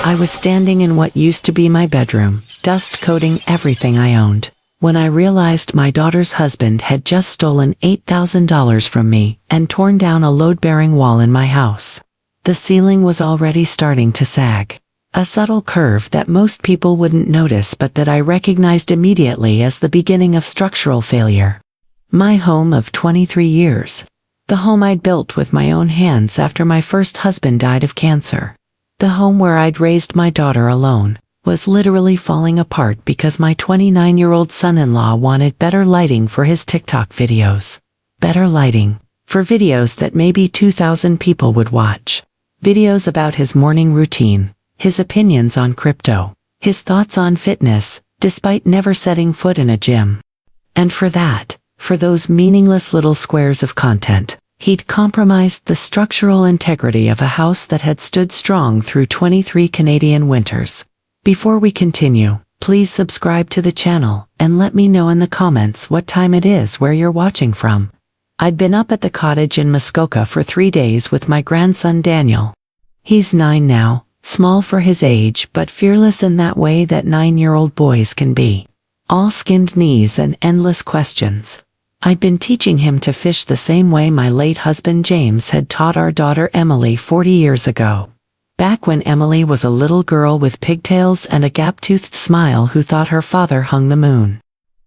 I was standing in what used to be my bedroom, dust coating everything I owned, when I realized my daughter's husband had just stolen $8,000 from me and torn down a load-bearing wall in my house. The ceiling was already starting to sag. A subtle curve that most people wouldn't notice but that I recognized immediately as the beginning of structural failure. My home of 23 years. The home I'd built with my own hands after my first husband died of cancer. The home where I'd raised my daughter alone was literally falling apart because my 29-year-old son-in-law wanted better lighting for his TikTok videos. Better lighting for videos that maybe 2,000 people would watch. Videos about his morning routine, his opinions on crypto, his thoughts on fitness, despite never setting foot in a gym. And for those meaningless little squares of content, he'd compromised the structural integrity of a house that had stood strong through 23 Canadian winters. Before we continue, please subscribe to the channel and let me know in the comments what time it is where you're watching from. I'd been up at the cottage in Muskoka for 3 days with my grandson Daniel. He's 9 now, small for his age but fearless in that way that 9-year-old boys can be. All skinned knees and endless questions. I'd been teaching him to fish the same way my late husband James had taught our daughter Emily 40 years ago. Back when Emily was a little girl with pigtails and a gap-toothed smile who thought her father hung the moon.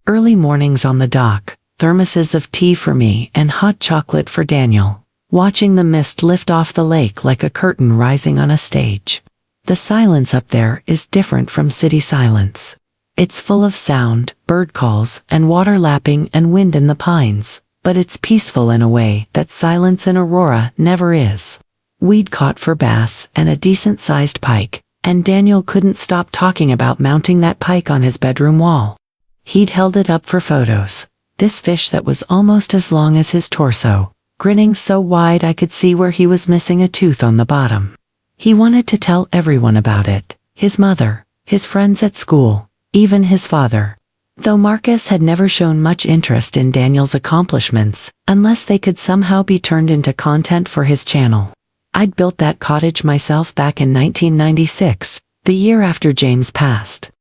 Early mornings on the dock, thermoses of tea for me and hot chocolate for Daniel, watching the mist lift off the lake like a curtain rising on a stage. The silence up there is different from city silence. It's full of sound, bird calls, and water lapping and wind in the pines, but it's peaceful in a way that silence in Aurora never is. We'd caught for bass and a decent-sized pike, and Daniel couldn't stop talking about mounting that pike on his bedroom wall. He'd held it up for photos, this fish that was almost as long as his torso, grinning so wide I could see where he was missing a tooth on the bottom. He wanted to tell everyone about it, his mother, his friends at school, even his father. Though Marcus had never shown much interest in Daniel's accomplishments, unless they could somehow be turned into content for his channel. I'd built that cottage myself back in 1996, the year after James passed.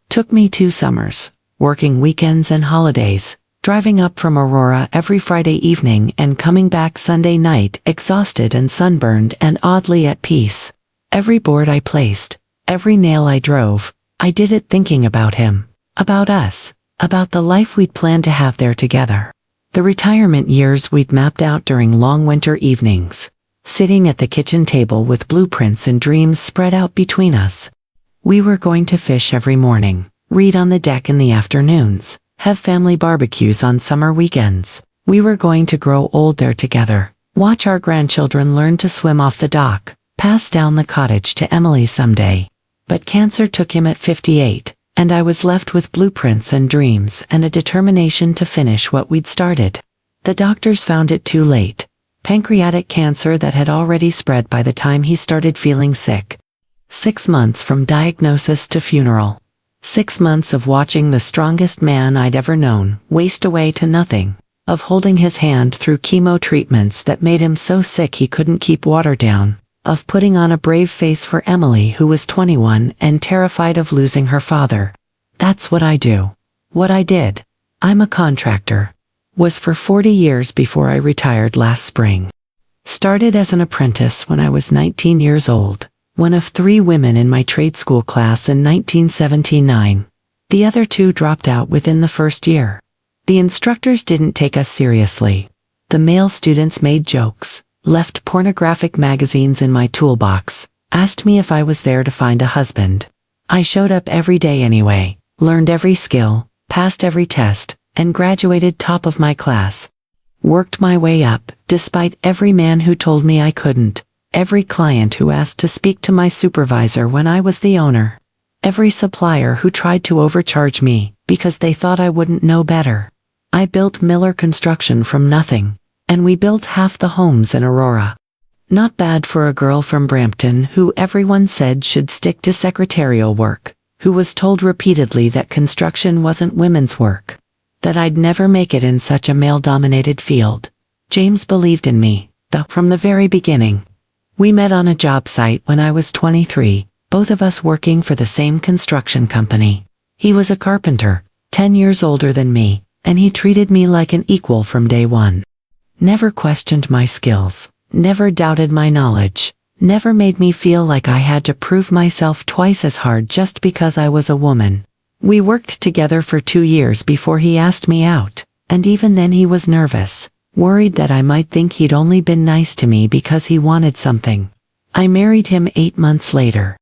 Took me 2 summers, working weekends and holidays, driving up from Aurora every Friday evening and coming back Sunday night exhausted and sunburned and oddly at peace. Every board I placed, every nail I drove, I did it thinking about him, about us, about the life we'd planned to have there together. The retirement years we'd mapped out during long winter evenings, sitting at the kitchen table with blueprints and dreams spread out between us. We were going to fish every morning, read on the deck in the afternoons, have family barbecues on summer weekends. We were going to grow old there together, watch our grandchildren learn to swim off the dock, pass down the cottage to Emily someday. But cancer took him at 58, and I was left with blueprints and dreams and a determination to finish what we'd started. The doctors found it too late. Pancreatic cancer that had already spread by the time he started feeling sick. 6 months from diagnosis to funeral. 6 months of watching the strongest man I'd ever known waste away to nothing, of holding his hand through chemo treatments that made him so sick he couldn't keep water down, of putting on a brave face for Emily who was 21 and terrified of losing her father. That's what I do. What I did. I'm a contractor. Was for 40 years before I retired last spring. Started as an apprentice when I was 19 years old, one of 3 women in my trade school class in 1979. The other 2 dropped out within the first year. The instructors didn't take us seriously. The male students made jokes, left pornographic magazines in my toolbox, asked me if I was there to find a husband. I showed up every day anyway, learned every skill, passed every test, and graduated top of my class. Worked my way up, despite every man who told me I couldn't, every client who asked to speak to my supervisor when I was the owner, every supplier who tried to overcharge me because they thought I wouldn't know better. I built Miller Construction from nothing, and we built half the homes in Aurora. Not bad for a girl from Brampton who everyone said should stick to secretarial work, who was told repeatedly that construction wasn't women's work, that I'd never make it in such a male-dominated field. James believed in me, though, from the very beginning. We met on a job site when I was 23, both of us working for the same construction company. He was a carpenter, 10 years older than me, and he treated me like an equal from day one. Never questioned my skills, never doubted my knowledge, never made me feel like I had to prove myself twice as hard just because I was a woman. We worked together for 2 years before he asked me out, and even then he was nervous, worried that I might think he'd only been nice to me because he wanted something. I married him 8 months later.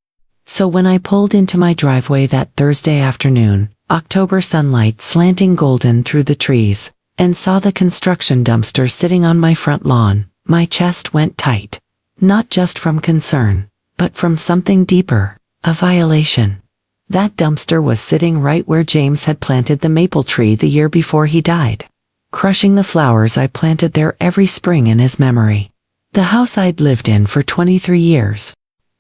So when I pulled into my driveway that Thursday afternoon, October sunlight slanting golden through the trees, and saw the construction dumpster sitting on my front lawn, my chest went tight. Not just from concern, but from something deeper, a violation. That dumpster was sitting right where James had planted the maple tree the year before he died, crushing the flowers I planted there every spring in his memory. The house I'd lived in for 23 years.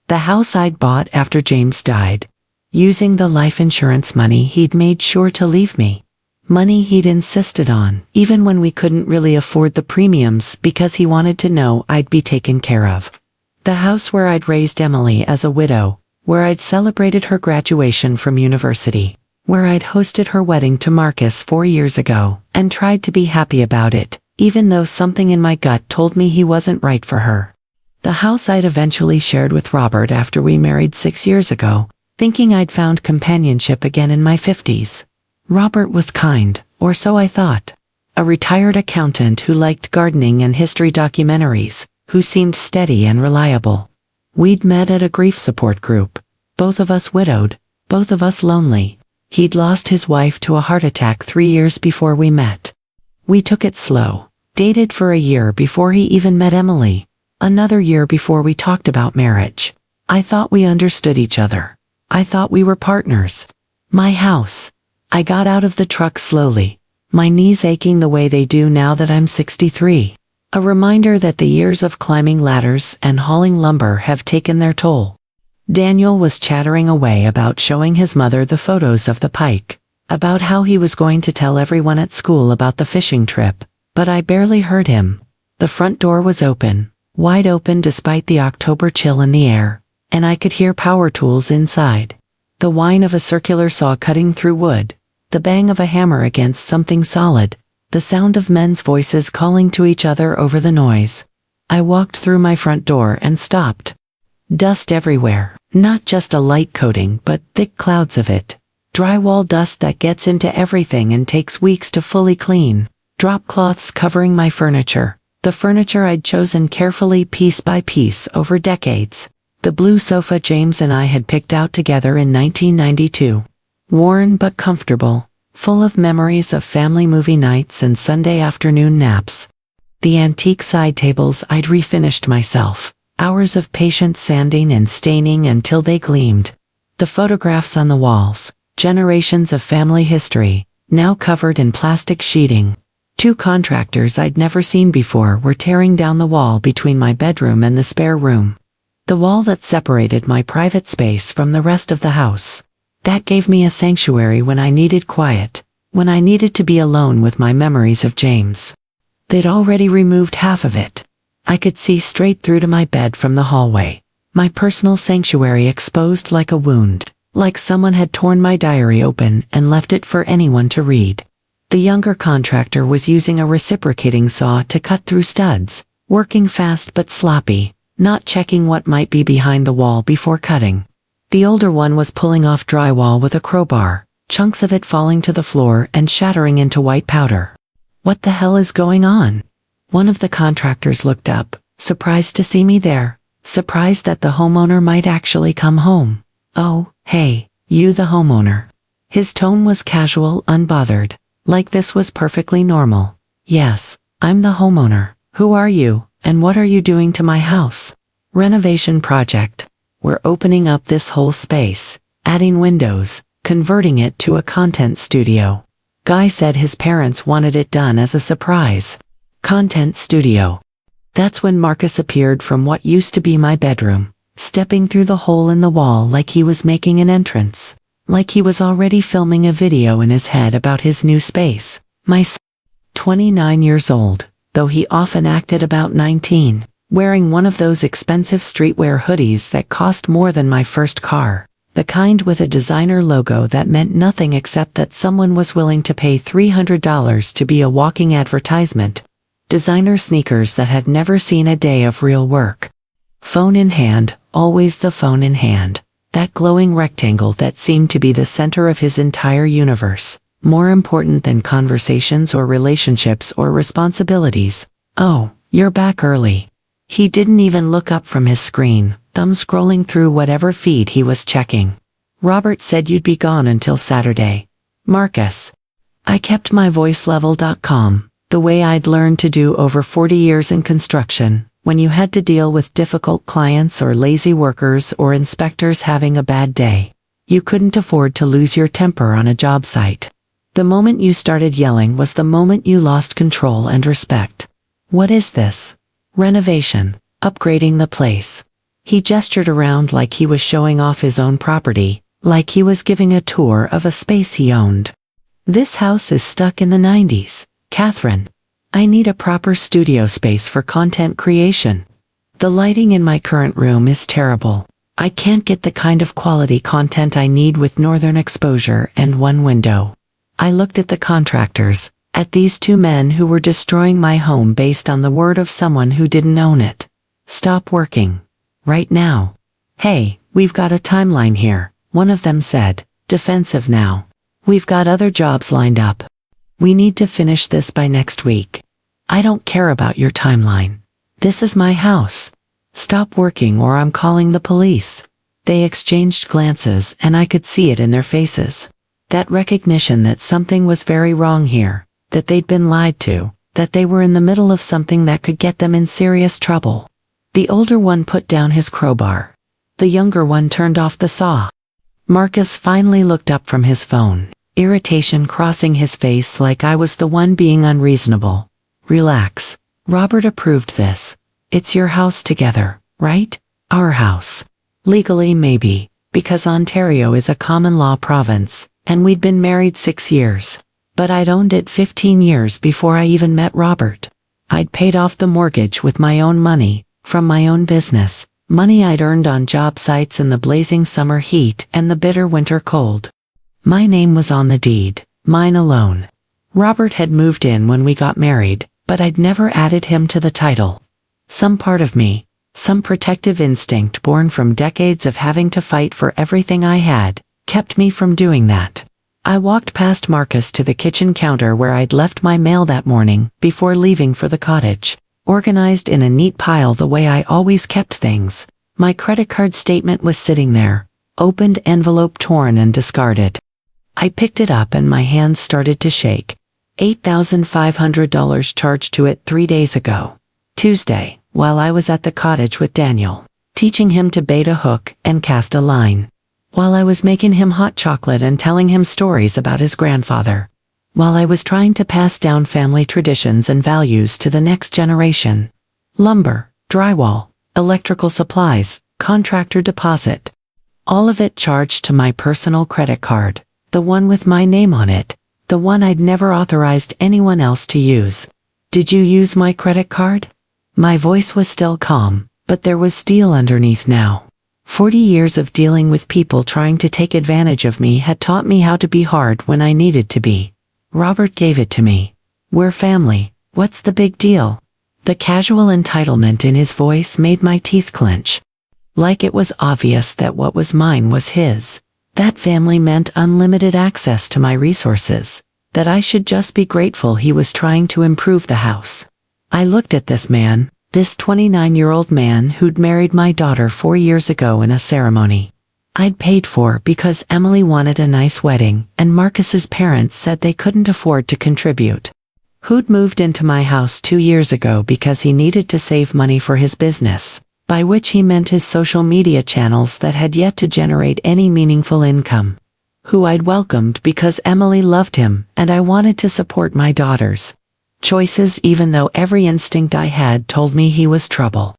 The house I'd bought after James died, using the life insurance money he'd made sure to leave me. Money he'd insisted on, even when we couldn't really afford the premiums because he wanted to know I'd be taken care of. The house where I'd raised Emily as a widow, where I'd celebrated her graduation from university, where I'd hosted her wedding to Marcus 4 years ago, and tried to be happy about it, even though something in my gut told me he wasn't right for her. The house I'd eventually shared with Robert after we married 6 years ago, thinking I'd found companionship again in my 50s. Robert was kind, or so I thought. A retired accountant who liked gardening and history documentaries, who seemed steady and reliable. We'd met at a grief support group, both of us widowed, both of us lonely. He'd lost his wife to a heart attack 3 years before we met. We took it slow, dated for a year before he even met Emily, another year before we talked about marriage. I thought we understood each other. I thought we were partners. My house. I got out of the truck slowly, my knees aching the way they do now that I'm 63. A reminder that the years of climbing ladders and hauling lumber have taken their toll. Daniel was chattering away about showing his mother the photos of the pike, about how he was going to tell everyone at school about the fishing trip, but I barely heard him. The front door was open, wide open despite the October chill in the air, and I could hear power tools inside. The whine of a circular saw cutting through wood, the bang of a hammer against something solid, the sound of men's voices calling to each other over the noise. I walked through my front door and stopped. Dust everywhere, not just a light coating but thick clouds of it. Drywall dust that gets into everything and takes weeks to fully clean. Drop cloths covering my furniture, the furniture I'd chosen carefully piece by piece over decades. The blue sofa James and I had picked out together in 1992. Worn but comfortable, full of memories of family movie nights and Sunday afternoon naps. The antique side tables I'd refinished myself, hours of patient sanding and staining until they gleamed. The photographs on the walls, generations of family history, now covered in plastic sheeting. 2 contractors I'd never seen before were tearing down the wall between my bedroom and the spare room. The wall that separated my private space from the rest of the house. That gave me a sanctuary when I needed quiet, when I needed to be alone with my memories of James. They'd already removed half of it. I could see straight through to my bed from the hallway, my personal sanctuary exposed like a wound, like someone had torn my diary open and left it for anyone to read. The younger contractor was using a reciprocating saw to cut through studs, working fast but sloppy, not checking what might be behind the wall before cutting. The older one was pulling off drywall with a crowbar, chunks of it falling to the floor and shattering into white powder. What the hell is going on? One of the contractors looked up, surprised to see me there, surprised that the homeowner might actually come home. Oh, hey, you the homeowner. His tone was casual, unbothered, like this was perfectly normal. Yes, I'm the homeowner. Who are you, and what are you doing to my house? Renovation project. We're opening up this whole space, adding windows, converting it to a content studio. Guy said his parents wanted it done as a surprise. Content studio. That's when Marcus appeared from what used to be my bedroom, stepping through the hole in the wall like he was making an entrance, like he was already filming a video in his head about his new space. My son, 29 years old, though he often acted about 19, wearing one of those expensive streetwear hoodies that cost more than my first car, the kind with a designer logo that meant nothing except that someone was willing to pay $300 to be a walking advertisement, designer sneakers that had never seen a day of real work. Phone in hand, always the phone in hand, that glowing rectangle that seemed to be the center of his entire universe, more important than conversations or relationships or responsibilities. "Oh, you're back early." He didn't even look up from his screen, thumb scrolling through whatever feed he was checking. "Robert said you'd be gone until Saturday. Marcus." I kept my voice level. Calm, the way I'd learned to do over 40 years in construction, when you had to deal with difficult clients or lazy workers or inspectors having a bad day. You couldn't afford to lose your temper on a job site. The moment you started yelling was the moment you lost control and respect. "What is this?" "Renovation. Upgrading the place." He gestured around like he was showing off his own property, like he was giving a tour of a space he owned. "This house is stuck in the 90s, Katharine. I need a proper studio space for content creation. The lighting in my current room is terrible. I can't get the kind of quality content I need with northern exposure and one window." I looked at the contractors, at these two men who were destroying my home based on the word of someone who didn't own it. "Stop working. Right now." "Hey, we've got a timeline here," one of them said, defensive now. "We've got other jobs lined up. We need to finish this by next week." "I don't care about your timeline. This is my house. Stop working or I'm calling the police." They exchanged glances and I could see it in their faces. That recognition that something was very wrong here, that they'd been lied to, that they were in the middle of something that could get them in serious trouble. The older one put down his crowbar. The younger one turned off the saw. Marcus finally looked up from his phone, irritation crossing his face like I was the one being unreasonable. "Relax. Robert approved this. It's your house together, right? Our house. Legally maybe, because Ontario is a common law province, and we'd been married 6 years. But I'd owned it 15 years before I even met Robert. I'd paid off the mortgage with my own money, from my own business, money I'd earned on job sites in the blazing summer heat and the bitter winter cold. My name was on the deed, mine alone. Robert had moved in when we got married, but I'd never added him to the title. Some part of me, some protective instinct born from decades of having to fight for everything I had, kept me from doing that. I walked past Marcus to the kitchen counter where I'd left my mail that morning before leaving for the cottage, organized in a neat pile the way I always kept things. My credit card statement was sitting there, opened envelope torn and discarded. I picked it up and my hands started to shake. $8,500 charged to it 3 days ago. Tuesday, while I was at the cottage with Daniel, teaching him to bait a hook and cast a line. While I was making him hot chocolate and telling him stories about his grandfather. While I was trying to pass down family traditions and values to the next generation. Lumber, drywall, electrical supplies, contractor deposit. All of it charged to my personal credit card, the one with my name on it, the one I'd never authorized anyone else to use. "Did you use my credit card?" My voice was still calm, but there was steel underneath now. 40 years of dealing with people trying to take advantage of me had taught me how to be hard when I needed to be. "Robert gave it to me. We're family. What's the big deal?" The casual entitlement in his voice made my teeth clench. Like it was obvious that what was mine was his. That family meant unlimited access to my resources, that I should just be grateful he was trying to improve the house. I looked at this man, this 29-year-old man who'd married my daughter 4 years ago in a ceremony I'd paid for because Emily wanted a nice wedding and Marcus's parents said they couldn't afford to contribute. Who'd moved into my house 2 years ago because he needed to save money for his business, by which he meant his social media channels that had yet to generate any meaningful income. Who I'd welcomed because Emily loved him and I wanted to support my daughters. Choices even though every instinct I had told me he was trouble.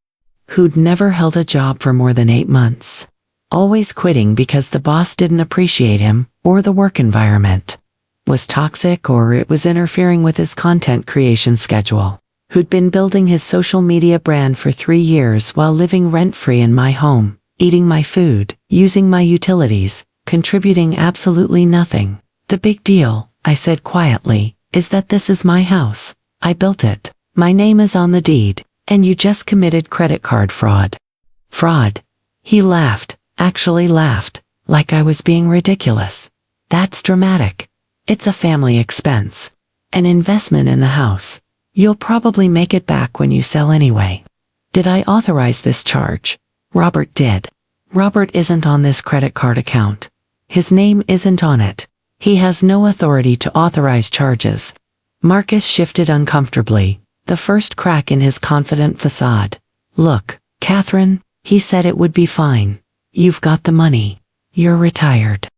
Who'd never held a job for more than 8 months. Always quitting because the boss didn't appreciate him, or the work environment was toxic or it was interfering with his content creation schedule. who'd been building his social media brand for 3 years while living rent-free in my home, eating my food, using my utilities, contributing absolutely nothing. The big deal, I said quietly, is that this is my house. I built it. My name is on the deed, and you just committed credit card fraud. Fraud? He laughed, actually laughed, like I was being ridiculous. That's dramatic. It's a family expense. An investment in the house. You'll probably make it back when you sell anyway. Did I authorize this charge? Robert did. Robert isn't on this credit card account. His name isn't on it. He has no authority to authorize charges. Marcus shifted uncomfortably, the first crack in his confident facade. Look, Katharine, he said it would be fine. You've got the money. You're retired.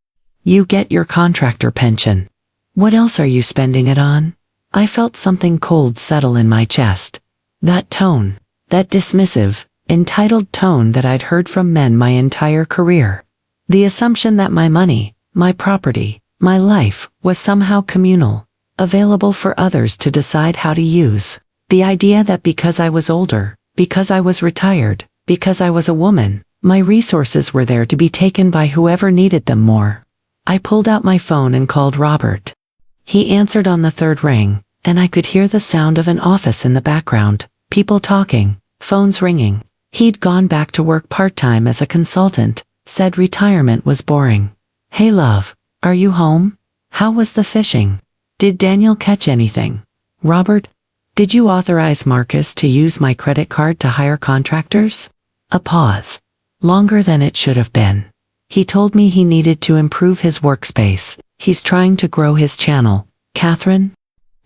You get your contractor pension. What else are you spending it on? I felt something cold settle in my chest. That tone, that dismissive, entitled tone that I'd heard from men my entire career. The assumption that my money, my property, my life was somehow communal, available for others to decide how to use. The idea that because I was older, because I was retired, because I was a woman, my resources were there to be taken by whoever needed them more. I pulled out my phone and called Robert. He answered on the third ring, and I could hear the sound of an office in the background, people talking, phones ringing. He'd gone back to work part-time as a consultant, said retirement was boring. Hey love, are you home? How was the fishing? Did Daniel catch anything? Robert, did you authorize Marcus to use my credit card to hire contractors? A pause. Longer than it should have been. He told me he needed to improve his workspace. He's trying to grow his channel. Katharine?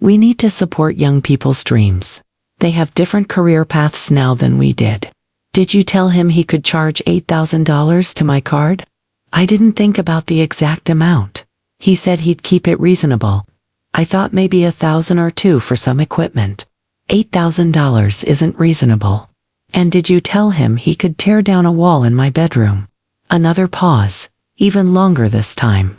We need to support young people's dreams. They have different career paths now than we did. Did you tell him he could charge $8,000 to my card? I didn't think about the exact amount. He said he'd keep it reasonable. I thought maybe $1,000 or $2,000 for some equipment. $8,000 isn't reasonable. And did you tell him he could tear down a wall in my bedroom? Another pause, even longer this time.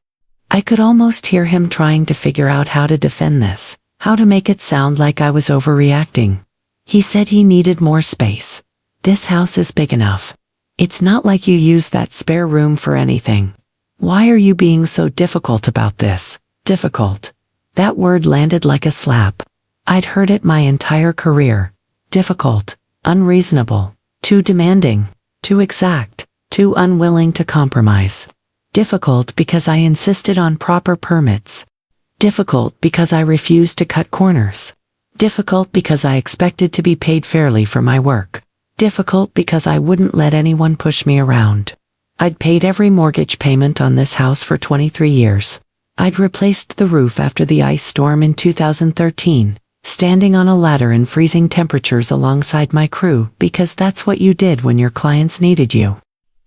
I could almost hear him trying to figure out how to defend this, how to make it sound like I was overreacting. He said he needed more space. This house is big enough. It's not like you use that spare room for anything. Why are you being so difficult about this? Difficult. That word landed like a slap. I'd heard it my entire career. Difficult, unreasonable, too demanding, too exact, too unwilling to compromise. Difficult because I insisted on proper permits. Difficult because I refused to cut corners. Difficult because I expected to be paid fairly for my work. Difficult because I wouldn't let anyone push me around. I'd paid every mortgage payment on this house for 23 years. I'd replaced the roof after the ice storm in 2013, standing on a ladder in freezing temperatures alongside my crew because that's what you did when your clients needed you.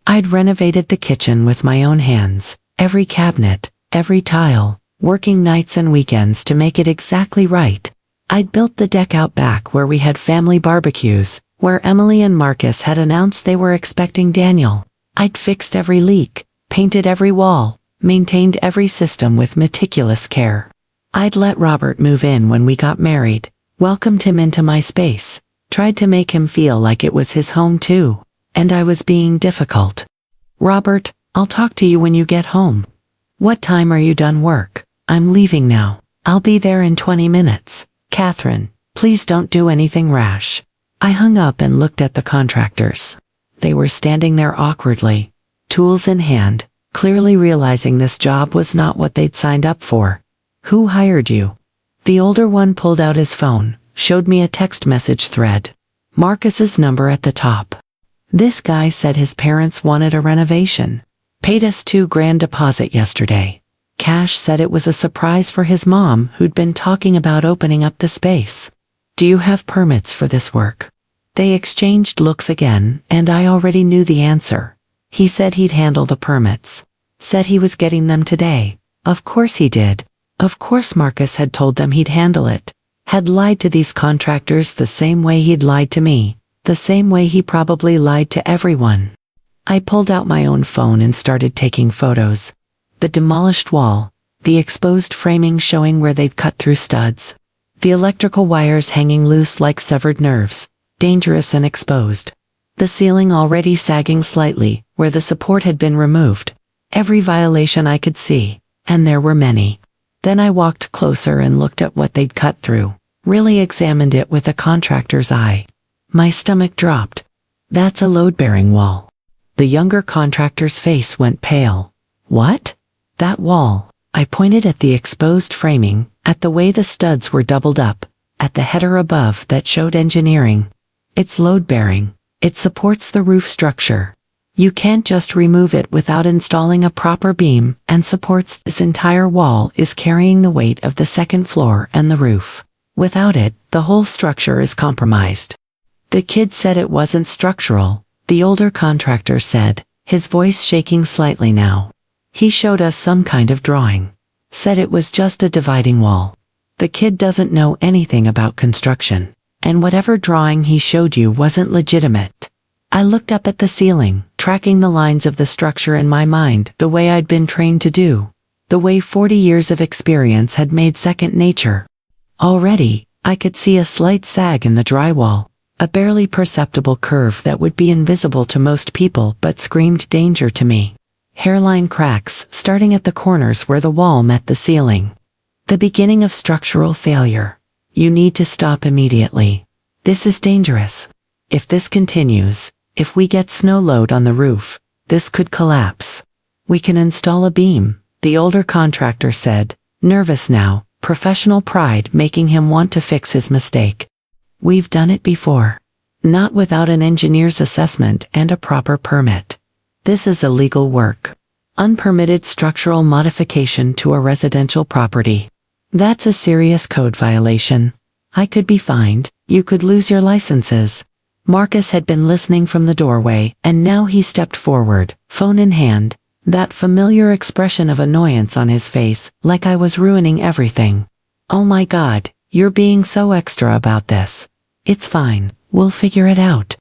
I'd renovated the kitchen with my own hands, every cabinet, every tile, working nights and weekends to make it exactly right. I'd built the deck out back where we had family barbecues, where Emily and Marcus had announced they were expecting Daniel. I'd fixed every leak, painted every wall, maintained every system with meticulous care. I'd let Robert move in when we got married, welcomed him into my space, tried to make him feel like it was his home too. And I was being difficult. Robert, I'll talk to you when you get home. What time are you done work? I'm leaving now. I'll be there in 20 minutes. Katharine, please don't do anything rash. I hung up and looked at the contractors. They were standing there awkwardly, tools in hand, clearly realizing this job was not what they'd signed up for. Who hired you? The older one pulled out his phone, showed me a text message thread. Marcus's number at the top. This guy said his parents wanted a renovation. Paid us $2,000 deposit yesterday. Cash said it was a surprise for his mom who'd been talking about opening up the space. Do you have permits for this work? They exchanged looks again, and I already knew the answer. He said he'd handle the permits. Said he was getting them today. Of course he did. Of course Marcus had told them he'd handle it. Had lied to these contractors the same way he'd lied to me. The same way he probably lied to everyone. I pulled out my own phone and started taking photos. The demolished wall, the exposed framing showing where they'd cut through studs, The electrical wires hanging loose like severed nerves, dangerous and exposed. The ceiling already sagging slightly, where the support had been removed. Every violation I could see, and there were many. Then I walked closer and looked at what they'd cut through, really examined it with a contractor's eye. My stomach dropped. That's a load-bearing wall. The younger contractor's face went pale. What? That wall. I pointed at the exposed framing, at the way the studs were doubled up, at the header above that showed engineering. It's load-bearing. It supports the roof structure. You can't just remove it without installing a proper beam and supports. This entire wall is carrying the weight of the second floor and the roof. Without it, the whole structure is compromised. The kid said it wasn't structural, the older contractor said, his voice shaking slightly now. He showed us some kind of drawing. Said it was just a dividing wall. The kid doesn't know anything about construction, and whatever drawing he showed you wasn't legitimate. I looked up at the ceiling, tracking the lines of the structure in my mind the way I'd been trained to do, the way 40 years of experience had made second nature. Already, I could see a slight sag in the drywall, a barely perceptible curve that would be invisible to most people but screamed danger to me. Hairline cracks starting at the corners where the wall met the ceiling. The beginning of structural failure. You need to stop immediately. This is dangerous. If this continues, if we get snow load on the roof, this could collapse. We can install a beam, the older contractor said, nervous now, professional pride making him want to fix his mistake. We've done it before. Not without an engineer's assessment and a proper permit. This is illegal work. Unpermitted structural modification to a residential property. That's a serious code violation. I could be fined, you could lose your licenses. Marcus had been listening from the doorway, and now he stepped forward, phone in hand, that familiar expression of annoyance on his face, like I was ruining everything. Oh my God, you're being so extra about this. It's fine, we'll figure it out.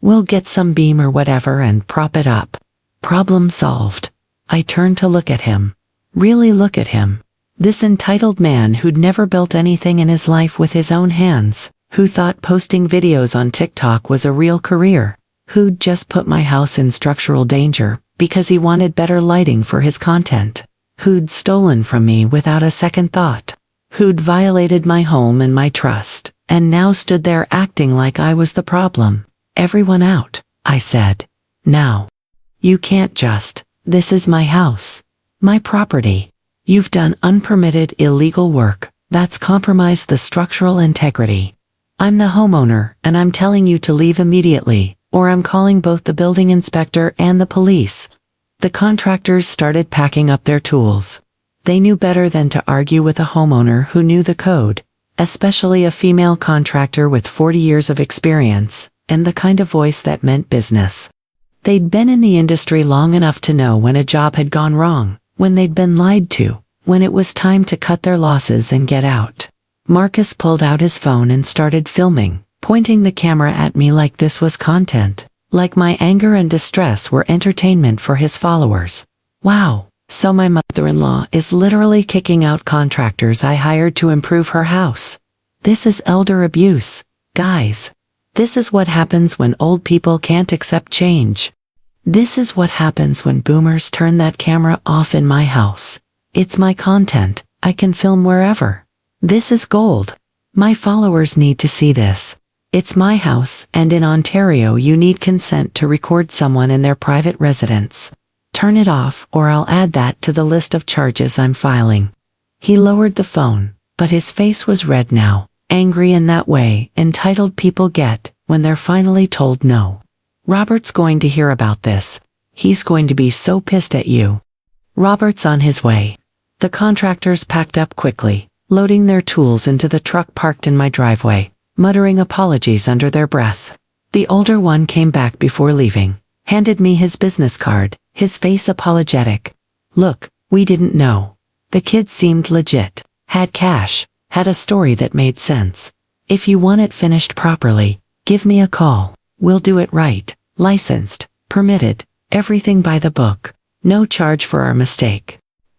We'll get some beam or whatever and prop it up. Problem solved. I turned to look at him. Really look at him. This entitled man who'd never built anything in his life with his own hands, who thought posting videos on TikTok was a real career, who'd just put my house in structural danger because he wanted better lighting for his content, who'd stolen from me without a second thought, who'd violated my home and my trust, and now stood there acting like I was the problem. Everyone out, I said. Now. You can't just. This is my house. My property. You've done unpermitted illegal work that's compromised the structural integrity. I'm the homeowner and I'm telling you to leave immediately, or I'm calling both the building inspector and the police. The contractors started packing up their tools. They knew better than to argue with a homeowner who knew the code, especially a female contractor with 40 years of experience, and the kind of voice that meant business. They'd been in the industry long enough to know when a job had gone wrong, when they'd been lied to, when it was time to cut their losses and get out. Marcus pulled out his phone and started filming, pointing the camera at me like this was content, like my anger and distress were entertainment for his followers. Wow, so my mother-in-law is literally kicking out contractors I hired to improve her house. This is elder abuse, guys. This is what happens when old people can't accept change. This is what happens when boomers turn that camera off in my house. It's my content, I can film wherever. This is gold. My followers need to see this. It's my house, and in Ontario you need consent to record someone in their private residence. Turn it off or I'll add that to the list of charges I'm filing. He lowered the phone, but his face was red now. Angry in that way entitled people get when they're finally told no. Robert's going to hear about this. He's going to be so pissed at you. Robert's on his way. The contractors packed up quickly, loading their tools into the truck parked in my driveway, muttering apologies under their breath. The older one came back before leaving, handed me his business card, his face apologetic. Look, we didn't know. The kid seemed legit, had cash, had a story that made sense. If you want it finished properly, give me a call. We'll do it right, licensed, permitted, everything by the book. No charge for our mistake.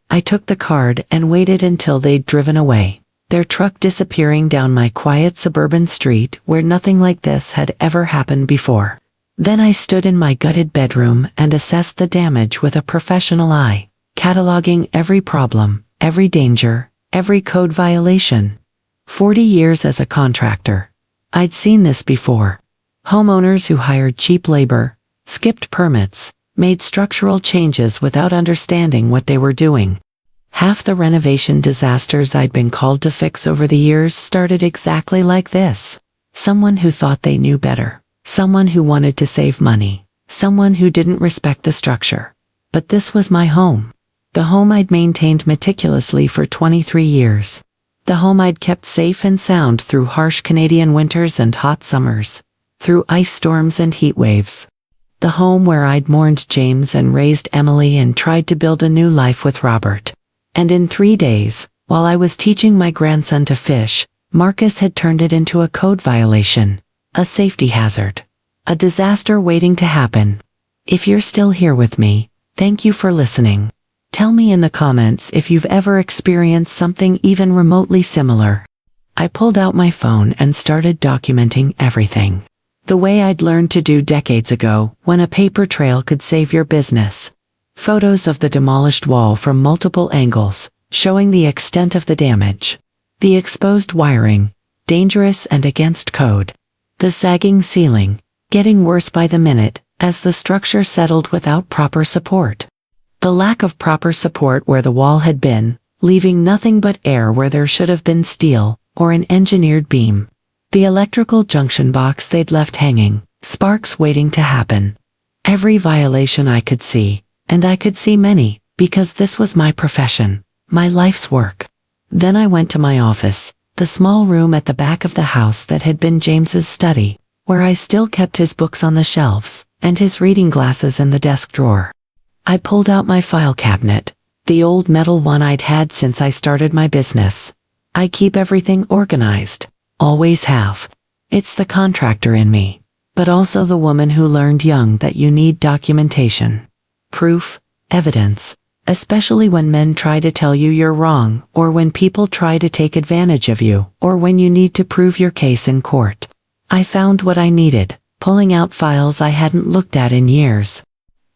I took the card and waited until they'd driven away. their truck disappearing down my quiet suburban street where nothing like this had ever happened before. Then I stood in my gutted bedroom and assessed the damage with a professional eye, cataloging every problem, every danger, every code violation. 40 years as a contractor. I'd seen this before. Homeowners who hired cheap labor, skipped permits, made structural changes without understanding what they were doing. Half the renovation disasters I'd been called to fix over the years started exactly like this. Someone who thought they knew better. Someone who wanted to save money. Someone who didn't respect the structure. But this was my home. The home I'd maintained meticulously for 23 years. The home I'd kept safe and sound through harsh Canadian winters and hot summers. Through ice storms and heat waves. The home where I'd mourned James and raised Emily and tried to build a new life with Robert. And in 3 days, while I was teaching my grandson to fish, Marcus had turned it into a code violation, a safety hazard, a disaster waiting to happen. If you're still here with me, thank you for listening. Tell me in the comments if you've ever experienced something even remotely similar. I pulled out my phone and started documenting everything. The way I'd learned to do decades ago, when a paper trail could save your business. Photos of the demolished wall from multiple angles, showing the extent of the damage. The exposed wiring, dangerous and against code. The sagging ceiling, getting worse by the minute, as the structure settled without proper support. The lack of proper support where the wall had been, leaving nothing but air where there should have been steel, or an engineered beam. The electrical junction box they'd left hanging, sparks waiting to happen. Every violation I could see. And I could see many, because this was my profession, my life's work. Then I went to my office, the small room at the back of the house that had been James's study, where I still kept his books on the shelves, and his reading glasses in the desk drawer. I pulled out my file cabinet, the old metal one I'd had since I started my business. I keep everything organized, always have. It's the contractor in me, but also the woman who learned young that you need documentation. Proof, evidence, especially when men try to tell you you're wrong, or when people try to take advantage of you, or when you need to prove your case in court. I found what I needed, pulling out files I hadn't looked at in years.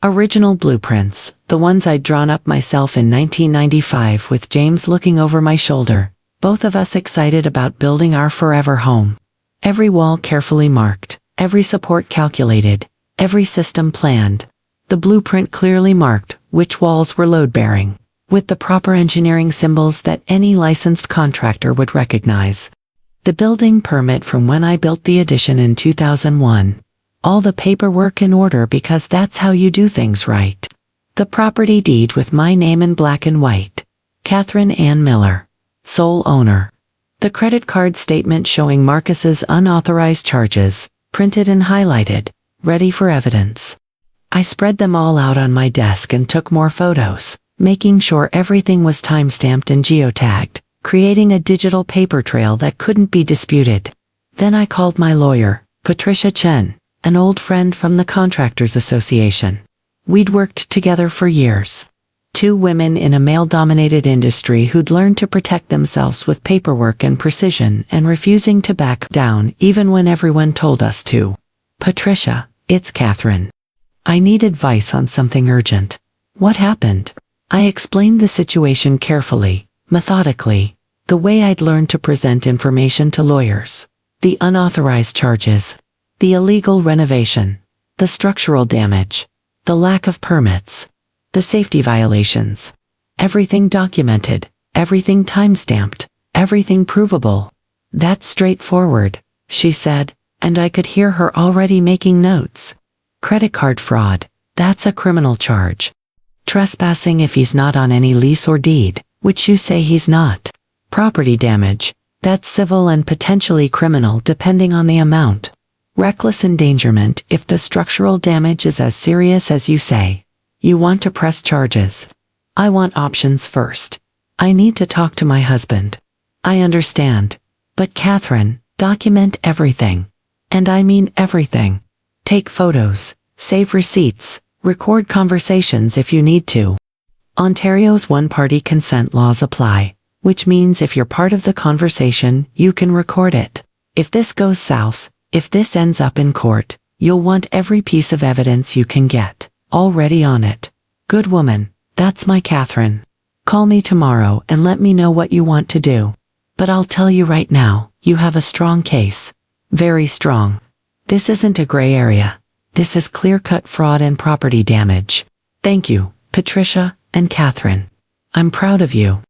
Original blueprints, the ones I'd drawn up myself in 1995 with James looking over my shoulder, both of us excited about building our forever home. Every wall carefully marked, every support calculated, every system planned. The blueprint clearly marked which walls were load-bearing, with the proper engineering symbols that any licensed contractor would recognize. The building permit from when I built the addition in 2001. All the paperwork in order because that's how you do things right. The property deed with my name in black and white. Katharine Ann Miller, sole owner. The credit card statement showing Marcus's unauthorized charges, printed and highlighted, ready for evidence. I spread them all out on my desk and took more photos, making sure everything was timestamped and geotagged, creating a digital paper trail that couldn't be disputed. Then I called my lawyer, Patricia Chen, an old friend from the Contractors Association. We'd worked together for years. 2 women in a male-dominated industry who'd learned to protect themselves with paperwork and precision and refusing to back down even when everyone told us to. Patricia, it's Katharine. I need advice on something urgent. What happened? I explained the situation carefully, methodically, the way I'd learned to present information to lawyers. The unauthorized charges, the illegal renovation, the structural damage, the lack of permits, the safety violations. Everything documented, everything timestamped, everything provable. That's straightforward, she said, and I could hear her already making notes. Credit card fraud, that's a criminal charge. Trespassing if he's not on any lease or deed, which you say he's not. Property damage, that's civil and potentially criminal depending on the amount. Reckless endangerment if the structural damage is as serious as you say. You want to press charges. I want options first. I need to talk to my husband. I understand. But Katharine, document everything. And I mean everything. Take photos, save receipts, record conversations if you need to. Ontario's one-party consent laws apply. which means if you're part of the conversation, you can record it. If this goes south, if this ends up in court, you'll want every piece of evidence you can get, already on it. Good woman, that's my Katharine. Call me tomorrow and let me know what you want to do. But I'll tell you right now, you have a strong case. Very strong. This isn't a gray area. This is clear-cut fraud and property damage. Thank you, Patricia and Katharine. I'm proud of you.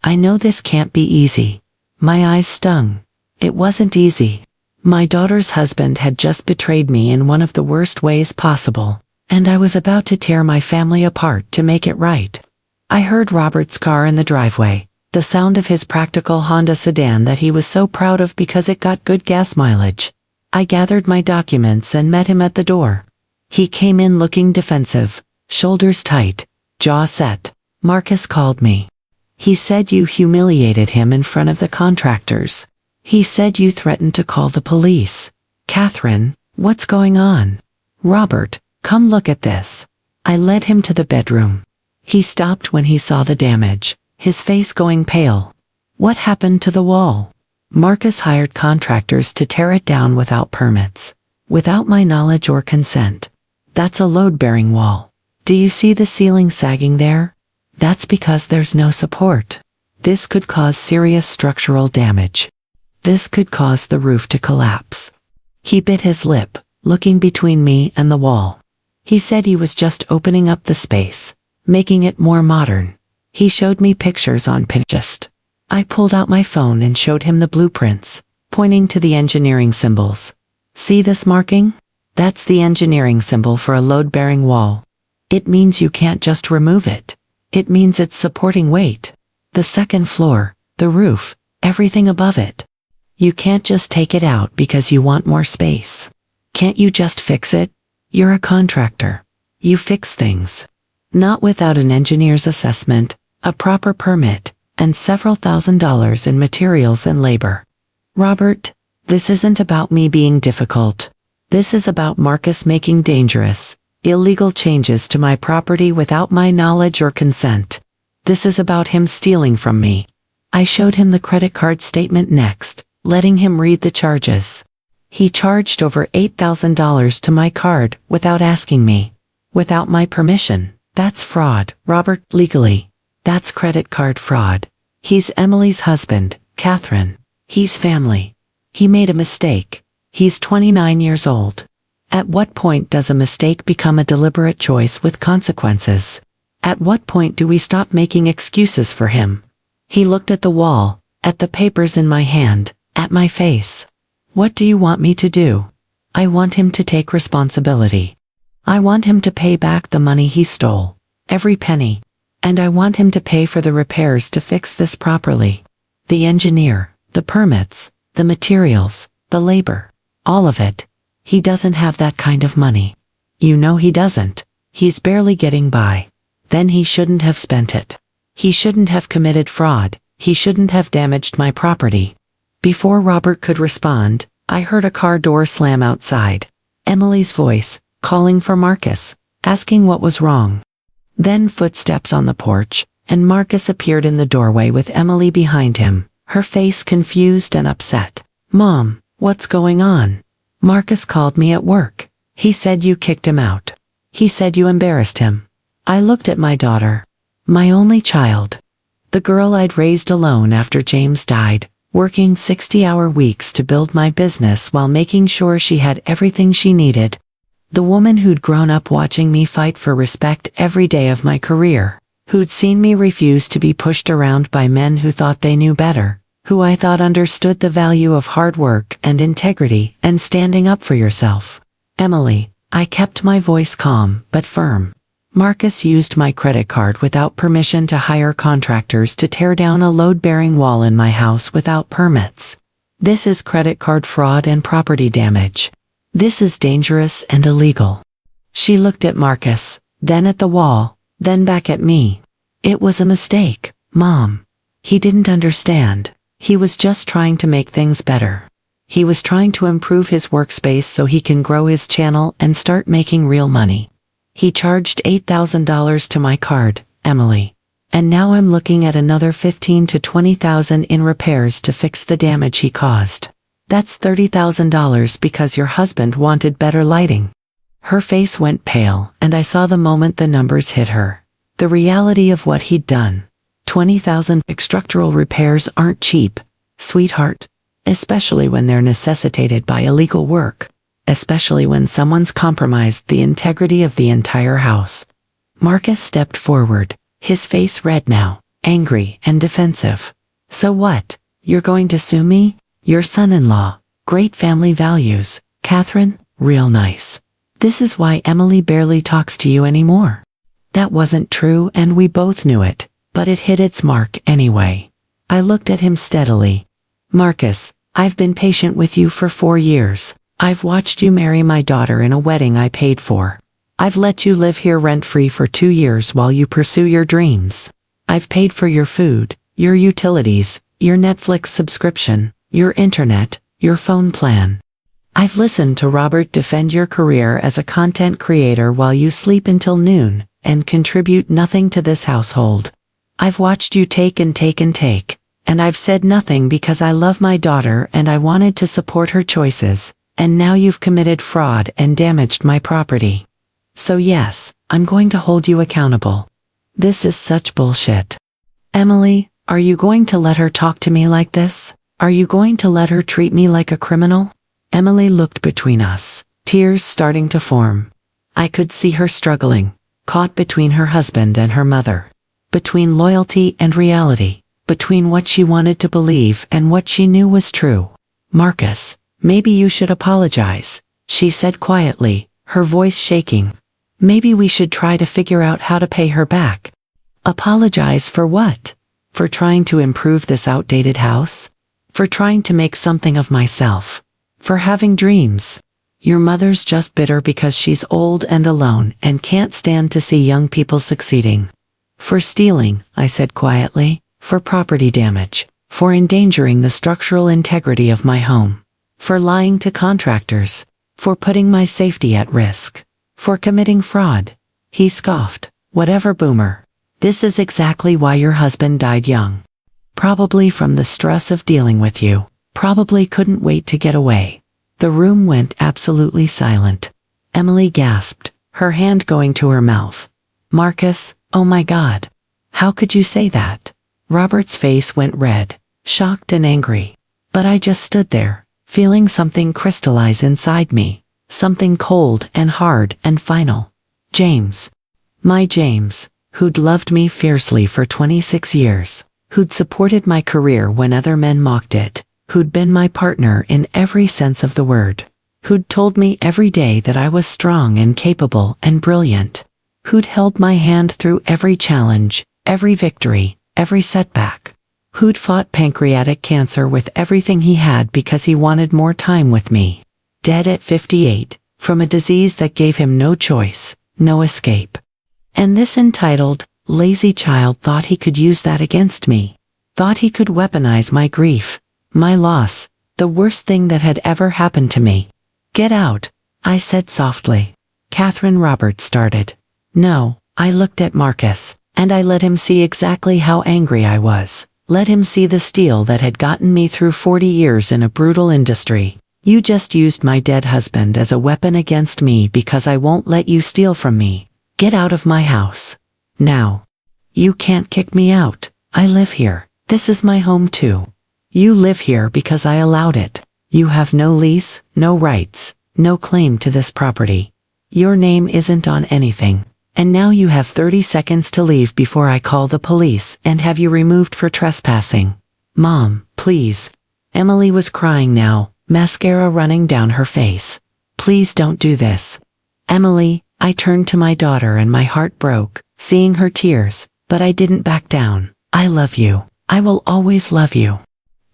I know this can't be easy. My eyes stung. It wasn't easy. My daughter's husband had just betrayed me in one of the worst ways possible, and I was about to tear my family apart to make it right. I heard Robert's car in the driveway, the sound of his practical Honda sedan that he was so proud of because it got good gas mileage. I gathered my documents and met him at the door. He came in looking defensive, shoulders tight, jaw set. Marcus called me. He said you humiliated him in front of the contractors. He said you threatened to call the police. Katharine, what's going on? Robert, come look at this. I led him to the bedroom. He stopped when he saw the damage, his face going pale. What happened to the wall? Marcus hired contractors to tear it down without permits, without my knowledge or consent. That's a load-bearing wall. Do you see the ceiling sagging there? That's because there's no support. This could cause serious structural damage. This could cause the roof to collapse. He bit his lip, looking between me and the wall. He said he was just opening up the space, making it more modern. He showed me pictures on Pinterest. I pulled out my phone and showed him the blueprints, pointing to the engineering symbols. See this marking? That's the engineering symbol for a load-bearing wall. It means you can't just remove it. It means it's supporting weight. The second floor, the roof, everything above it. You can't just take it out because you want more space. Can't you just fix it? You're a contractor. You fix things. Not without an engineer's assessment, a proper permit, and several $1,000s in materials and labor. Robert, this isn't about me being difficult. This is about Marcus making dangerous, illegal changes to my property without my knowledge or consent. This is about him stealing from me. I showed him the credit card statement next, letting him read the charges. He charged over $8,000 to my card without asking me, without my permission. That's fraud, Robert, legally. That's credit card fraud. He's Emily's husband, Katharine. He's family. He made a mistake. He's 29 years old. At what point does a mistake become a deliberate choice with consequences? At what point do we stop making excuses for him? He looked at the wall, at the papers in my hand, at my face. What do you want me to do? I want him to take responsibility. I want him to pay back the money he stole, every penny. And I want him to pay for the repairs to fix this properly. The engineer, the permits, the materials, the labor, all of it. He doesn't have that kind of money. You know he doesn't. He's barely getting by. Then he shouldn't have spent it. He shouldn't have committed fraud. He shouldn't have damaged my property. Before Robert could respond, I heard a car door slam outside. Emily's voice, calling for Marcus, asking what was wrong. Then footsteps on the porch, and Marcus appeared in the doorway with Emily behind him, her face confused and upset. Mom, what's going on? Marcus called me at work. He said you kicked him out. He said you embarrassed him. I looked at my daughter. My only child. The girl I'd raised alone after James died, working 60-hour weeks to build my business while making sure she had everything she needed. The woman who'd grown up watching me fight for respect every day of my career, who'd seen me refuse to be pushed around by men who thought they knew better, who I thought understood the value of hard work and integrity and standing up for yourself. Emily, I kept my voice calm but firm. Marcus used my credit card without permission to hire contractors to tear down a load-bearing wall in my house without permits. This is credit card fraud and property damage. This is dangerous and illegal. She looked at Marcus, then at the wall, then back at me. It was a mistake, Mom. He didn't understand. He was just trying to make things better. He was trying to improve his workspace so he can grow his channel and start making real money. He charged $8,000 to my card, Emily. And now I'm looking at another 15 to 20,000 in repairs to fix the damage he caused. That's $30,000 because your husband wanted better lighting. Her face went pale, and I saw the moment the numbers hit her. The reality of what he'd done. 20,000. Structural repairs aren't cheap, sweetheart. Especially when they're necessitated by illegal work. Especially when someone's compromised the integrity of the entire house. Marcus stepped forward, his face red now, angry and defensive. So what? You're going to sue me? Your son-in-law. Great family values. Katharine, real nice. This is why Emily barely talks to you anymore. That wasn't true and we both knew it, but it hit its mark anyway. I looked at him steadily. Marcus, I've been patient with you for 4 years. I've watched you marry my daughter in a wedding I paid for. I've let you live here rent-free for 2 years while you pursue your dreams. I've paid for your food, your utilities, your Netflix subscription, your internet, your phone plan. I've listened to Robert defend your career as a content creator while you sleep until noon and contribute nothing to this household. I've watched you take and take and take, and I've said nothing because I love my daughter and I wanted to support her choices, and now you've committed fraud and damaged my property. So yes, I'm going to hold you accountable. This is such bullshit. Emily, are you going to let her talk to me like this? Are you going to let her treat me like a criminal? Emily looked between us, tears starting to form. I could see her struggling, caught between her husband and her mother. Between loyalty and reality. Between what she wanted to believe and what she knew was true. Marcus, maybe you should apologize, she said quietly, her voice shaking. Maybe we should try to figure out how to pay her back. Apologize for what? For trying to improve this outdated house? For trying to make something of myself? For having dreams? Your mother's just bitter because she's old and alone and can't stand to see young people succeeding. For stealing, I said quietly, for property damage, for endangering the structural integrity of my home, for lying to contractors, for putting my safety at risk, for committing fraud. He scoffed, whatever, boomer. This is exactly why your husband died young. Probably from the stress of dealing with you, probably couldn't wait to get away. The room went absolutely silent. Emily gasped, her hand going to her mouth. Marcus, oh my God. How could you say that? Robert's face went red, shocked and angry. But I just stood there, feeling something crystallize inside me, something cold and hard and final. James. My James, who'd loved me fiercely for 26 years, who'd supported my career when other men mocked it, who'd been my partner in every sense of the word, who'd told me every day that I was strong and capable and brilliant, who'd held my hand through every challenge, every victory, every setback, who'd fought pancreatic cancer with everything he had because he wanted more time with me. Dead at 58, from a disease that gave him no choice, no escape. And this entitled, lazy child thought he could use that against me, thought he could weaponize my grief, my loss, the worst thing that had ever happened to me. Get out, I said softly. Katharine, Robert started. No, I looked at Marcus, and I let him see exactly how angry I was. Let him see the steel that had gotten me through 40 years in a brutal industry. You just used my dead husband as a weapon against me because I won't let you steal from me. Get out of my house. Now. You can't kick me out. I live here. This is my home too. You live here because I allowed it. You have no lease, no rights, no claim to this property. Your name isn't on anything. And now you have 30 seconds to leave before I call the police and have you removed for trespassing. Mom, please. Emily was crying now, mascara running down her face. Please don't do this. Emily, I turned to my daughter and my heart broke, seeing her tears, but I didn't back down. I love you. I will always love you.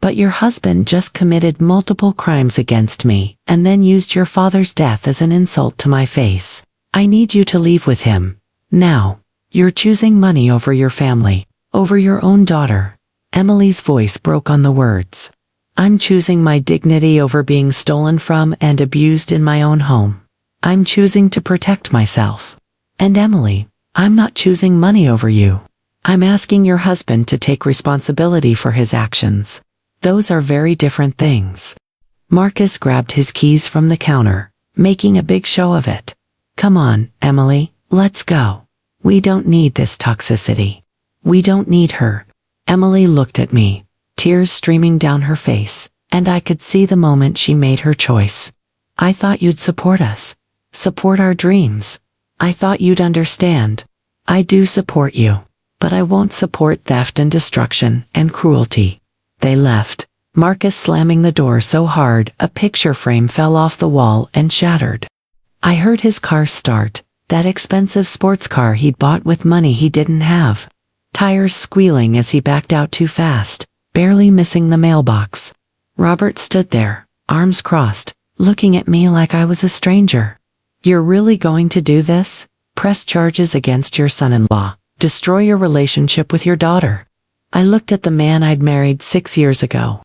But your husband just committed multiple crimes against me and then used your father's death as an insult to my face. I need you to leave with him. Now. You're choosing money over your family, over your own daughter. Emily's voice broke on the words. I'm choosing my dignity over being stolen from and abused in my own home. I'm choosing to protect myself. And Emily, I'm not choosing money over you. I'm asking your husband to take responsibility for his actions. Those are very different things. Marcus grabbed his keys from the counter, making a big show of it. Come on, Emily, let's go. We don't need this toxicity. We don't need her. Emily looked at me, tears streaming down her face, and I could see the moment she made her choice. I thought you'd support us. Support our dreams. I thought you'd understand. I do support you, but I won't support theft and destruction and cruelty. They left, Marcus slamming the door so hard a picture frame fell off the wall and shattered. I heard his car start, that expensive sports car he'd bought with money he didn't have. Tires squealing as he backed out too fast, barely missing the mailbox. Robert stood there, arms crossed, looking at me like I was a stranger. You're really going to do this? Press charges against your son-in-law, destroy your relationship with your daughter. I looked at the man I'd married 6 years ago.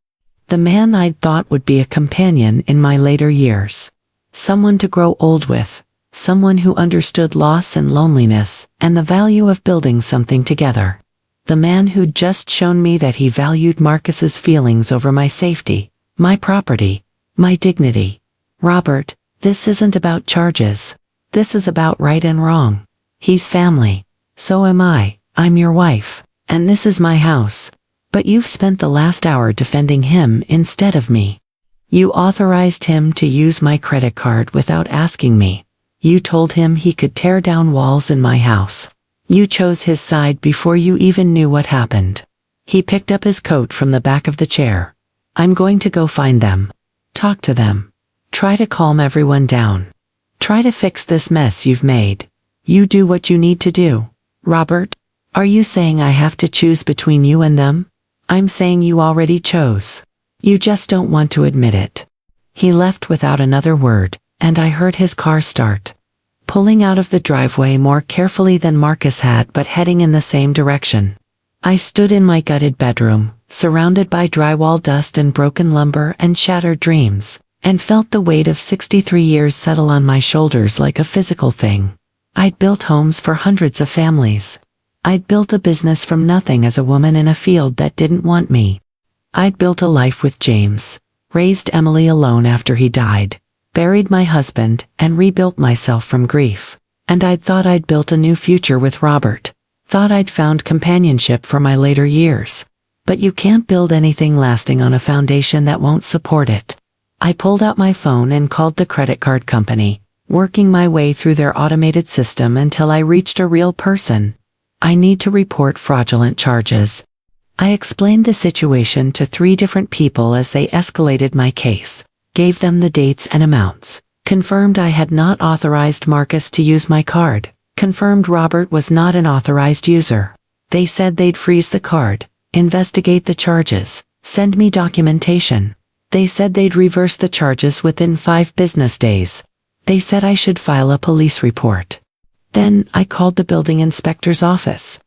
The man I'd thought would be a companion in my later years. Someone to grow old with. Someone who understood loss and loneliness, and the value of building something together. The man who'd just shown me that he valued Marcus's feelings over my safety, my property, my dignity. Robert, this isn't about charges. This is about right and wrong. He's family. So am I. I'm your wife. And this is my house. But you've spent the last hour defending him instead of me. You authorized him to use my credit card without asking me. You told him he could tear down walls in my house. You chose his side before you even knew what happened. He picked up his coat from the back of the chair. I'm going to go find them. Talk to them. Try to calm everyone down. Try to fix this mess you've made. You do what you need to do. Robert, are you saying I have to choose between you and them? I'm saying you already chose. You just don't want to admit it. He left without another word, and I heard his car start. Pulling out of the driveway more carefully than Marcus had, but heading in the same direction. I stood in my gutted bedroom, surrounded by drywall dust and broken lumber and shattered dreams, and felt the weight of 63 years settle on my shoulders like a physical thing. I'd built homes for hundreds of families. I'd built a business from nothing as a woman in a field that didn't want me. I'd built a life with James, raised Emily alone after he died, buried my husband, and rebuilt myself from grief. And I'd thought I'd built a new future with Robert. Thought I'd found companionship for my later years. But you can't build anything lasting on a foundation that won't support it. I pulled out my phone and called the credit card company, working my way through their automated system until I reached a real person. I need to report fraudulent charges. I explained the situation to 3 different people as they escalated my case, gave them the dates and amounts, confirmed I had not authorized Marcus to use my card, confirmed Robert was not an authorized user. They said they'd freeze the card, investigate the charges, send me documentation. They said they'd reverse the charges within 5 business days. They said I should file a police report. Then I called the building inspector's office,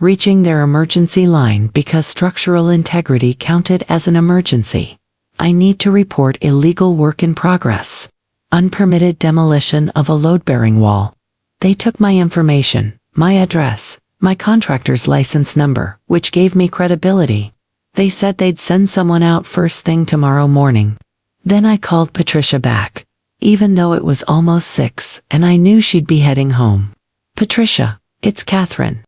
reaching their emergency line because structural integrity counted as an emergency. I need to report illegal work in progress. Unpermitted demolition of a load-bearing wall. They took my information, my address, my contractor's license number, which gave me credibility. They said they'd send someone out first thing tomorrow morning. Then I called Patricia back, even though it was almost 6 and I knew she'd be heading home. Patricia, it's Katharine.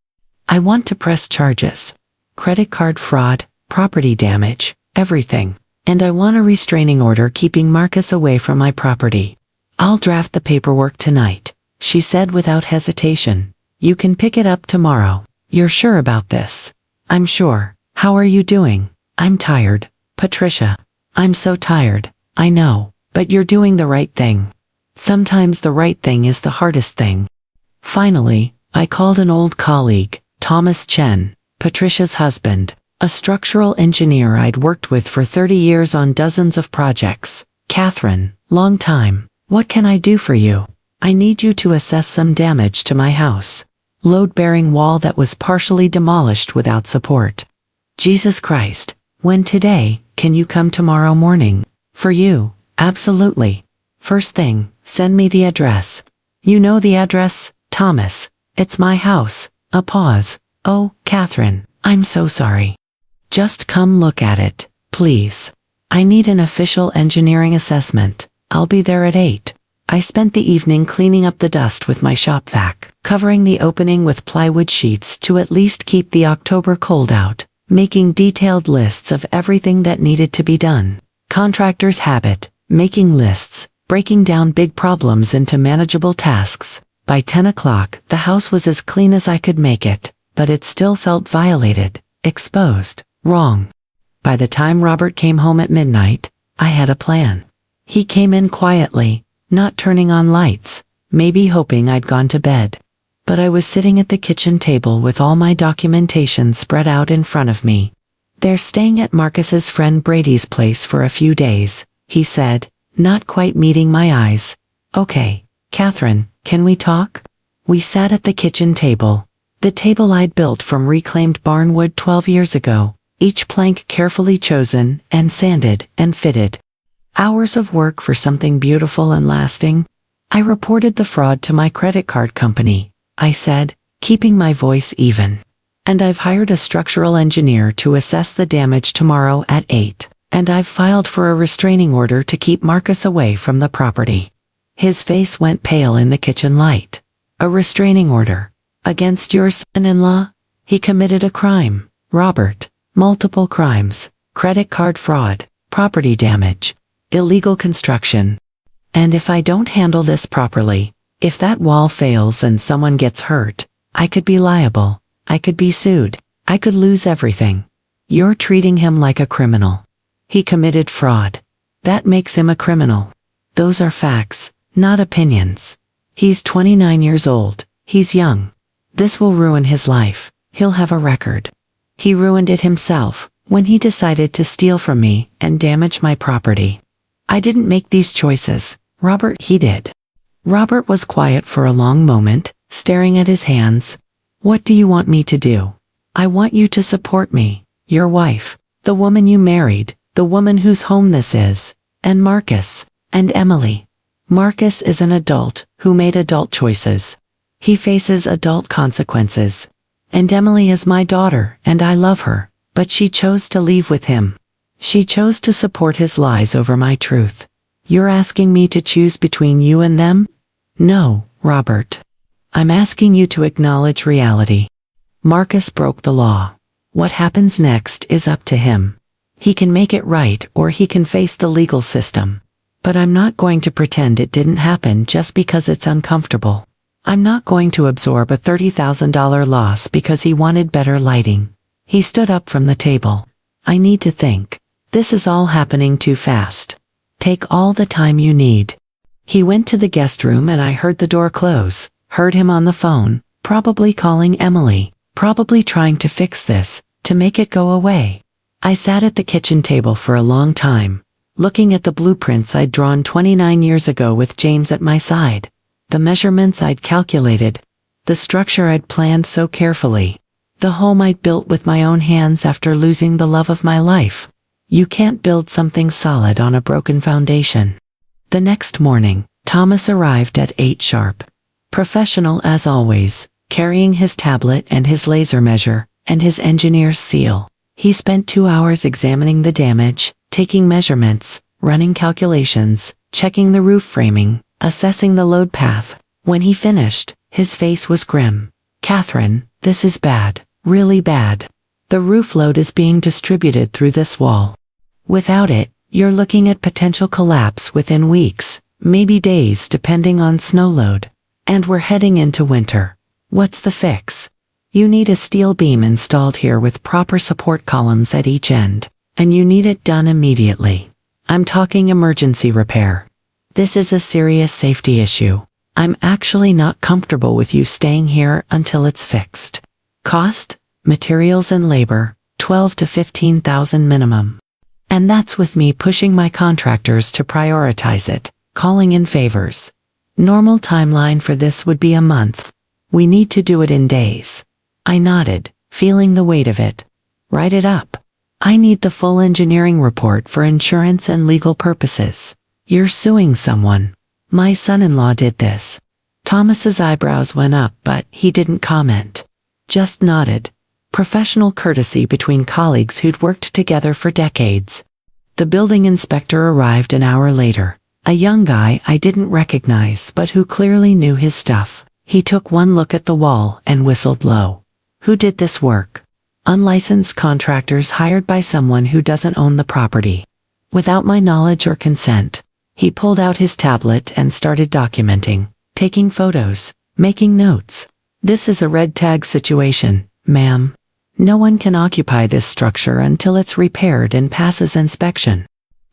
I want to press charges. Credit card fraud, property damage, everything. And I want a restraining order keeping Marcus away from my property. I'll draft the paperwork tonight, she said without hesitation. You can pick it up tomorrow. You're sure about this? I'm sure. How are you doing? I'm tired. Patricia, I'm so tired. I know, but you're doing the right thing. Sometimes the right thing is the hardest thing. Finally, I called an old colleague, Thomas Chen, Patricia's husband, a structural engineer I'd worked with for 30 years on dozens of projects. Katharine, long time. What can I do for you? I need you to assess some damage to my house. Load-bearing wall that was partially demolished without support. Jesus Christ, when today, can you come tomorrow morning? For you, absolutely. First thing, send me the address. You know the address, Thomas. It's my house. A pause. Oh, Katharine, I'm so sorry. Just come look at it, please. I need an official engineering assessment. I'll be there at 8. I spent the evening cleaning up the dust with my shop vac, covering the opening with plywood sheets to at least keep the October cold out, making detailed lists of everything that needed to be done. Contractor's habit, making lists, breaking down big problems into manageable tasks. By 10 o'clock, the house was as clean as I could make it, but it still felt violated, exposed, wrong. By the time Robert came home at midnight, I had a plan. He came in quietly, not turning on lights, maybe hoping I'd gone to bed. But I was sitting at the kitchen table with all my documentation spread out in front of me. "They're staying at Marcus's friend Brady's place for a few days," he said, not quite meeting my eyes. "Okay, Katharine, can we talk?" We sat at the kitchen table, the table I'd built from reclaimed barnwood 12 years ago, each plank carefully chosen and sanded and fitted. Hours of work for something beautiful and lasting. "I reported the fraud to my credit card company," I said, keeping my voice even. "And I've hired a structural engineer to assess the damage tomorrow at 8. And I've filed for a restraining order to keep Marcus away from the property." His face went pale in the kitchen light. "A restraining order? Against your son-in-law? He committed a crime, Robert. Multiple crimes, credit card fraud, property damage, illegal construction. And if I don't handle this properly, if that wall fails and someone gets hurt, I could be liable, I could be sued, I could lose everything. You're treating him like a criminal. He committed fraud. That makes him a criminal. Those are facts, not opinions. He's 29 years old, he's young. This will ruin his life, he'll have a record. He ruined it himself, when he decided to steal from me and damage my property. I didn't make these choices, Robert, he did." Robert was quiet for a long moment, staring at his hands. "What do you want me to do?" "I want you to support me, your wife, the woman you married, the woman whose home this is, and Marcus, and Emily. Marcus is an adult who made adult choices. He faces adult consequences. And Emily is my daughter, and I love her, but she chose to leave with him. She chose to support his lies over my truth. You're asking me to choose between you and them? No, Robert. I'm asking you to acknowledge reality. Marcus broke the law. What happens next is up to him. He can make it right or he can face the legal system. But I'm not going to pretend it didn't happen just because it's uncomfortable. I'm not going to absorb a $30,000 loss because he wanted better lighting. He stood up from the table. I need to think. This is all happening too fast. Take all the time you need. He went to the guest room and I heard the door close, heard him on the phone, probably calling Emily, probably trying to fix this, to make it go away. I sat at the kitchen table for a long time, looking at the blueprints I'd drawn 29 years ago with James at my side, the measurements I'd calculated, the structure I'd planned so carefully, the home I'd built with my own hands after losing the love of my life. You can't build something solid on a broken foundation. The next morning, Thomas arrived at 8 sharp. Professional as always, carrying his tablet and his laser measure, and his engineer's seal. He spent 2 hours examining the damage, taking measurements, running calculations, checking the roof framing, assessing the load path. When he finished, his face was grim. Katharine, this is bad, really bad. The roof load is being distributed through this wall. Without it, you're looking at potential collapse within weeks, maybe days depending on snow load. And we're heading into winter. What's the fix? You need a steel beam installed here with proper support columns at each end, and you need it done immediately. I'm talking emergency repair. This is a serious safety issue. I'm actually not comfortable with you staying here until it's fixed. Cost? Materials and labor, $12,000 to $15,000 minimum. And that's with me pushing my contractors to prioritize it, calling in favors. Normal timeline for this would be a month. We need to do it in days. I nodded, feeling the weight of it. Write it up. I need the full engineering report for insurance and legal purposes. You're suing someone. My son-in-law did this. Thomas's eyebrows went up, but he didn't comment. Just nodded. professional courtesy between colleagues who'd worked together for decades. The building inspector arrived an hour later, a young guy I didn't recognize but who clearly knew his stuff. He took one look at the wall and whistled low. Who did this work? Unlicensed contractors hired by someone who doesn't own the property. Without my knowledge or consent. He pulled out his tablet and started documenting, taking photos, making notes. This is a red tag situation, ma'am. No one can occupy this structure until it's repaired and passes inspection.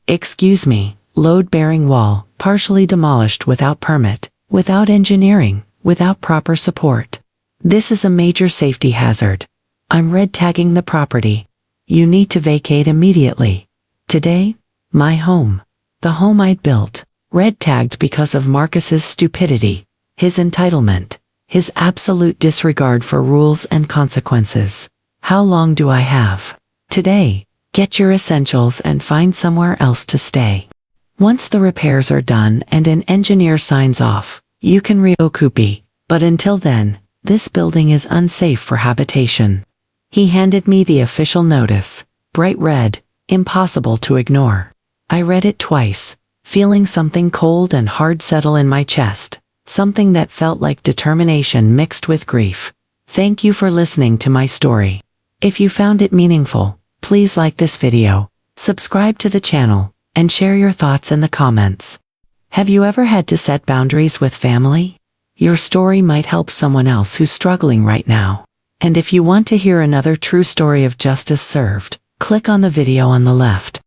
Excuse me, load-bearing wall, partially demolished without permit, without engineering, without proper support. This is a major safety hazard. I'm red tagging the property. You need to vacate immediately. Today, my home. The home I'd built, red tagged because of Marcus's stupidity, his entitlement, his absolute disregard for rules and consequences. How long do I have? Today. Get your essentials and find somewhere else to stay. Once the repairs are done and an engineer signs off, you can reoccupy, but until then, this building is unsafe for habitation. He handed me the official notice, bright red, impossible to ignore. I read it twice, feeling something cold and hard settle in my chest, something that felt like determination mixed with grief. Thank you for listening to my story. If you found it meaningful, please like this video, subscribe to the channel, and share your thoughts in the comments. Have you ever had to set boundaries with family? Your story might help someone else who's struggling right now. And if you want to hear another true story of justice served, click on the video on the left.